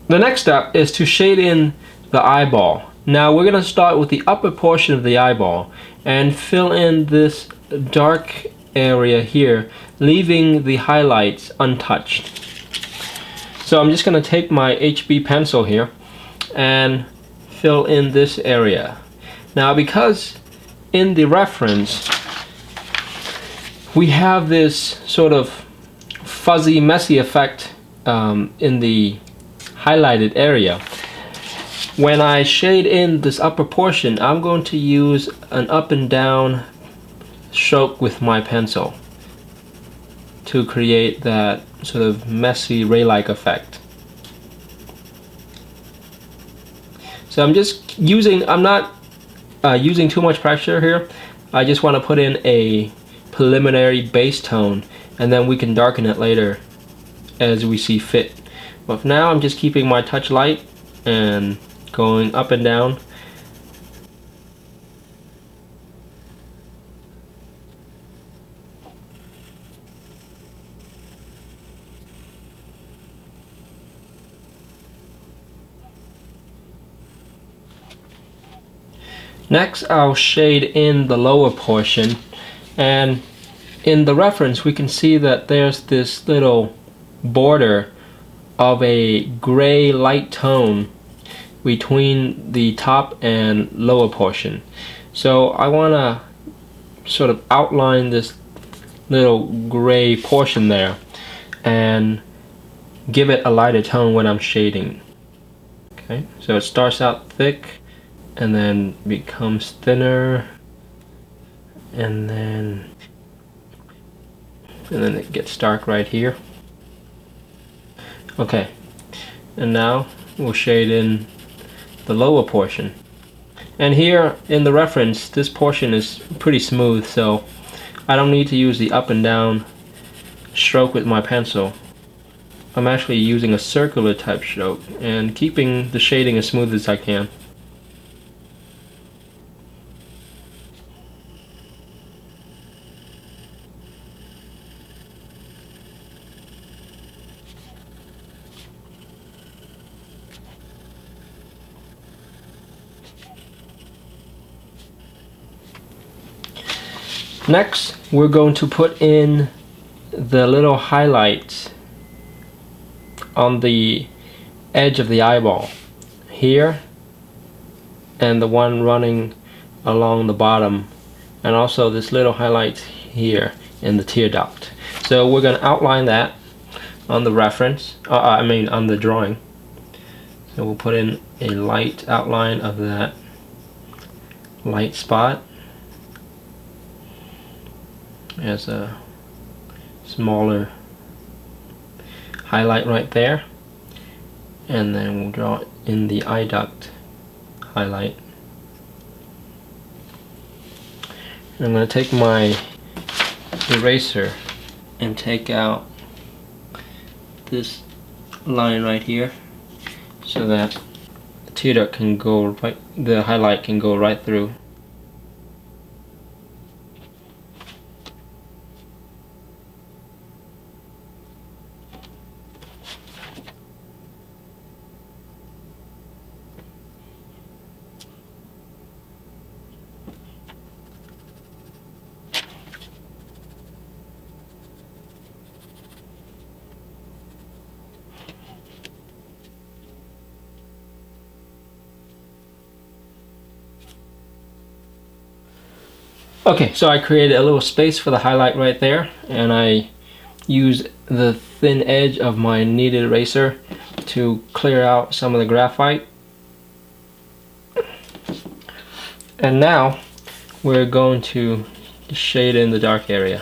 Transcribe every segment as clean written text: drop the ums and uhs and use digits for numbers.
The next step is to shade in the eyeball. Now we're going to start with the upper portion of the eyeball and fill in this dark area here, leaving the highlights untouched. So I'm just going to take my HB pencil here and fill in this area. Now because in the reference we have this sort of fuzzy, messy effect in the highlighted area, when I shade in this upper portion, I'm going to use an up and down stroke with my pencil to create that sort of messy ray-like effect. So I'm not using too much pressure here. I just want to put in a preliminary base tone, and then we can darken it later as we see fit. But for now I'm just keeping my touch light and going up and down. Next I'll shade in the lower portion, and in the reference we can see that there's this little border of a gray light tone between the top and lower portion. So I want to sort of outline this little gray portion there and give it a lighter tone when I'm shading. Okay, so it starts out thick and then becomes thinner, and then it gets dark right here. Okay, and now we'll shade in the lower portion. And here in the reference, this portion is pretty smooth, so I don't need to use the up and down stroke with my pencil. I'm actually using a circular type stroke and keeping the shading as smooth as I can. Next, we're going to put in the little highlights on the edge of the eyeball here, and the one running along the bottom, and also this little highlight here in the tear duct. So we're going to outline that on the reference, on the drawing. So we'll put in a light outline of that light spot as a smaller highlight right there, and then we'll draw in the eye duct highlight. And I'm going to take my eraser and take out this line right here so that the tear duct can go right, the highlight can go right through. Okay, so I created a little space for the highlight right there, and I used the thin edge of my kneaded eraser to clear out some of the graphite. And now we're going to shade in the dark area.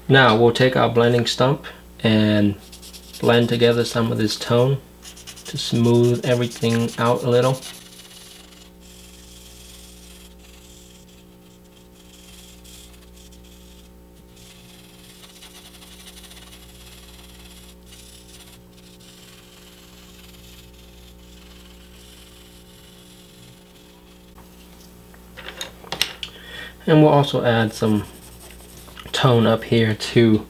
Now we'll take our blending stump and blend together some of this tone to smooth everything out a little. And we'll also add some tone up here to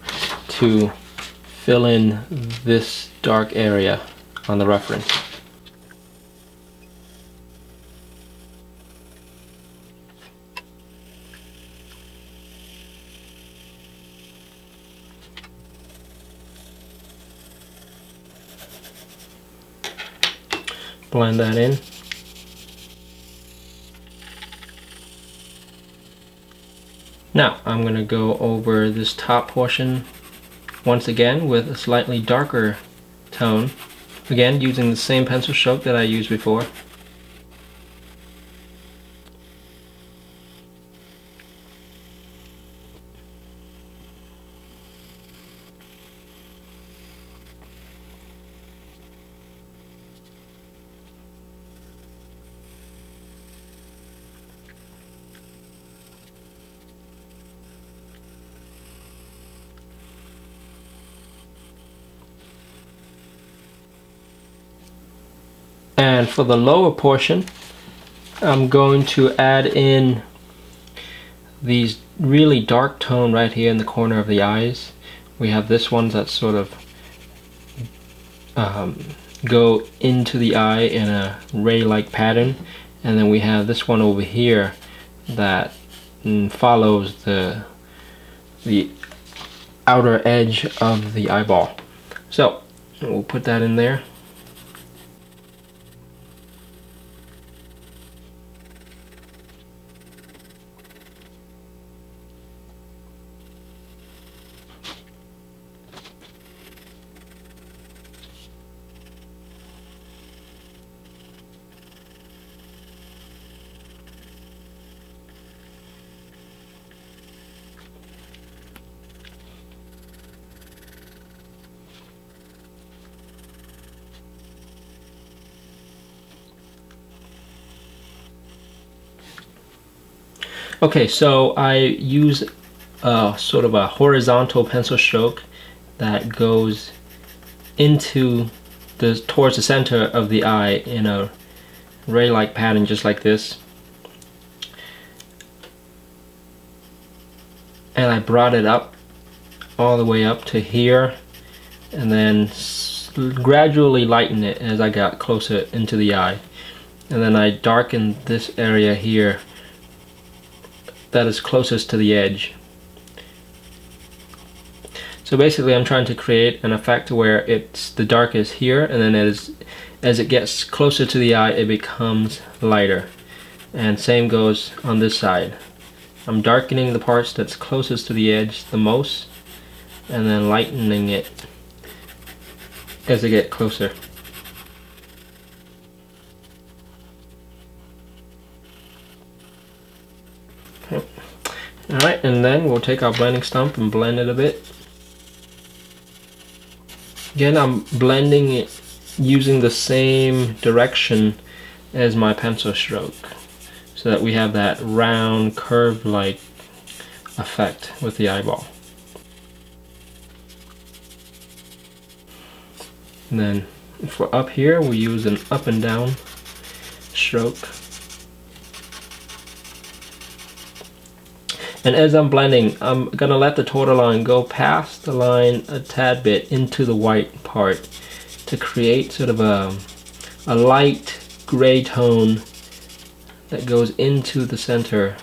fill in this dark area on the reference. Blend that in. Now I'm going to go over this top portion once again with a slightly darker tone, again using the same pencil stroke that I used before. And for the lower portion, I'm going to add in these really dark tone right here in the corner of the eyes. We have this one that sort of go into the eye in a ray-like pattern, and then we have this one over here that follows the outer edge of the eyeball. So we'll put that in there. Okay, so I use sort of a horizontal pencil stroke that goes into towards the center of the eye in a ray-like pattern, just like this. And I brought it up all the way up to here, and then gradually lighten it as I got closer into the eye. And then I darkened this area here that is closest to the edge. So basically I'm trying to create an effect where it's the darkest here, and then as it gets closer to the eye it becomes lighter. And same goes on this side. I'm darkening the parts that's closest to the edge the most, and then lightening it as I get closer. Okay. Alright, and then we'll take our blending stump and blend it a bit. Again, I'm blending it using the same direction as my pencil stroke, so that we have that round curve-like effect with the eyeball. And then for up here, we use an up and down stroke. And as I'm blending, I'm gonna let the total line go past the line a tad bit into the white part to create sort of a light gray tone that goes into the center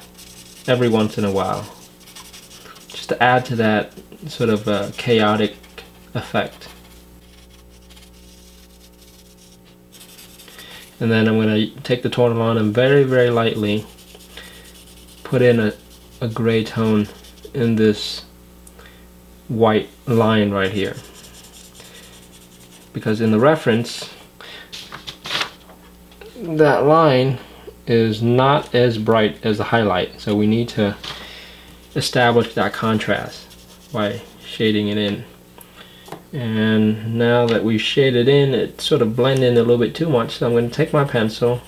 every once in a while, just to add to that sort of chaotic effect. And then I'm going to take the total on and very, very lightly put in a gray tone in this white line right here, because in the reference that line is not as bright as the highlight, so we need to establish that contrast by shading it in. And now that we've shaded in, it sort of blended in a little bit too much, so I'm going to take my pencil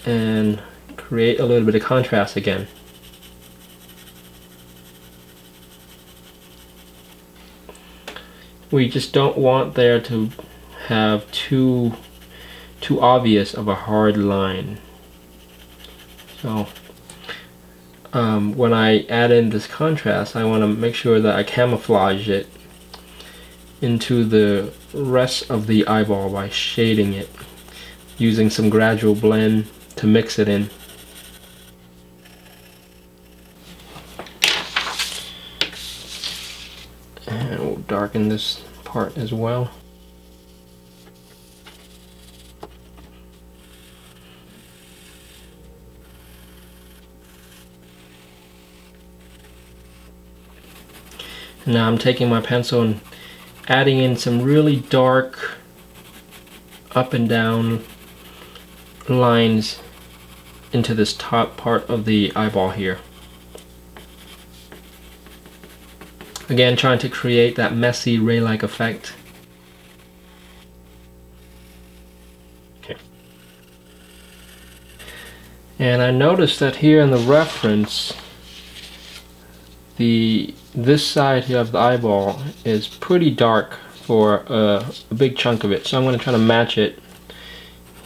and create a little bit of contrast again. We just don't want there to have too obvious of a hard line. So when I add in this contrast, I want to make sure that I camouflage it into the rest of the eyeball by shading it, using some gradual blend to mix it in. And we'll darken this part as well. Now I'm taking my pencil and adding in some really dark up and down lines into this top part of the eyeball here. Again, trying to create that messy ray-like effect. Okay. And I noticed that here in the reference, this side here of the eyeball is pretty dark for a big chunk of it, so I'm going to try to match it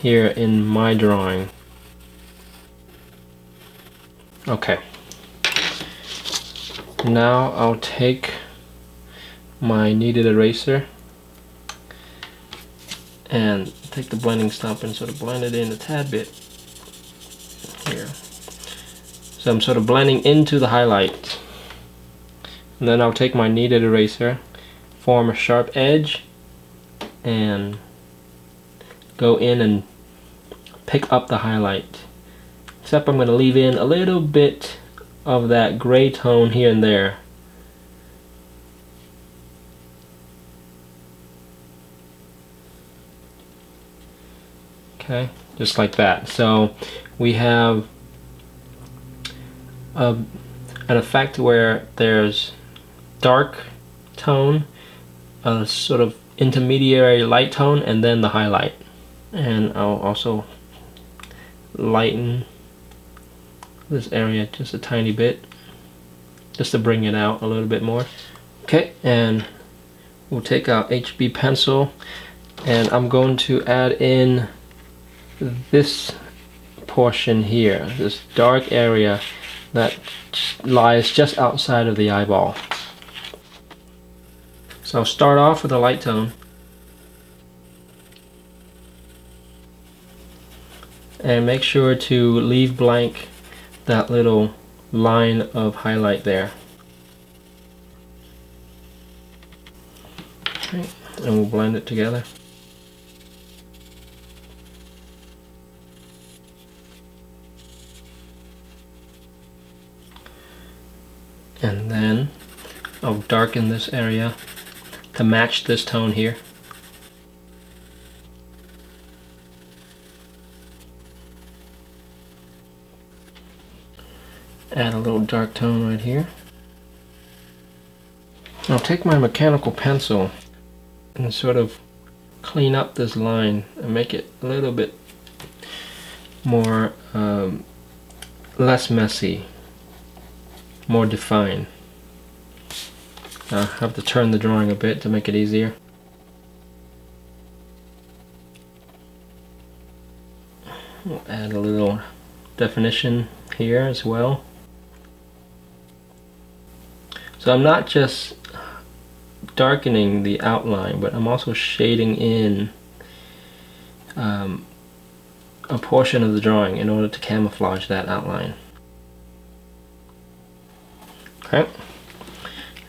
here in my drawing. Okay. Now I'll take my kneaded eraser and take the blending stump and sort of blend it in a tad bit here. So I'm sort of blending into the highlight. And then I'll take my kneaded eraser, form a sharp edge, and go in and pick up the highlight. Except I'm going to leave in a little bit of that gray tone here and there. Okay, just like that. So we have an effect where there's dark tone, a sort of intermediary light tone, and then the highlight. And I'll also lighten this area just a tiny bit, just to bring it out a little bit more. Okay, and we'll take our HB pencil, and I'm going to add in this portion here, this dark area that lies just outside of the eyeball. So I'll start off with a light tone, and make sure to leave blank that little line of highlight there. Okay, and we'll blend it together. And then I'll darken this area to match this tone here. Add a little dark tone right here. I'll take my mechanical pencil and sort of clean up this line and make it a little bit more less messy, more defined. I have to turn the drawing a bit to make it easier. We'll add a little definition here as well. So I'm not just darkening the outline, but I'm also shading in a portion of the drawing in order to camouflage that outline. Okay.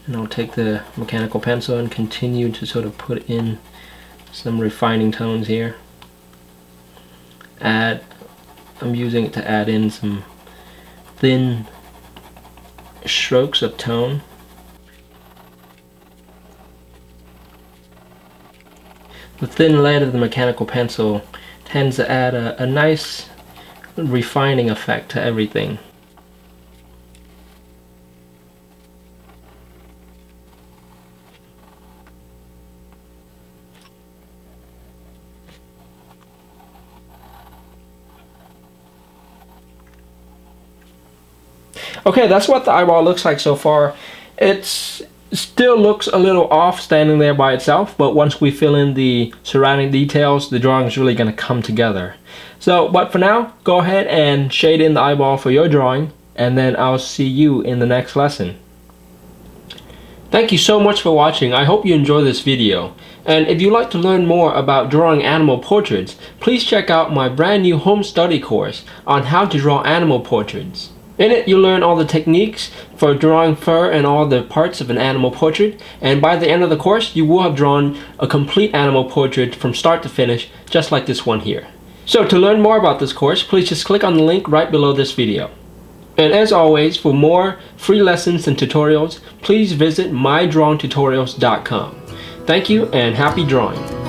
And I'll take the mechanical pencil and continue to sort of put in some refining tones here. I'm using it to add in some thin strokes of tone. The thin lead of the mechanical pencil tends to add a nice refining effect to everything. Okay, that's what the eyeball looks like so far. It still looks a little off standing there by itself, but once we fill in the surrounding details, the drawing is really going to come together. So, but for now, go ahead and shade in the eyeball for your drawing, and then I'll see you in the next lesson. Thank you so much for watching. I hope you enjoy this video. And if you'd like to learn more about drawing animal portraits, please check out my brand new home study course on how to draw animal portraits. In it, you'll learn all the techniques for drawing fur and all the parts of an animal portrait, and by the end of the course, you will have drawn a complete animal portrait from start to finish, just like this one here. So to learn more about this course, please just click on the link right below this video. And as always, for more free lessons and tutorials, please visit mydrawingtutorials.com. Thank you and happy drawing!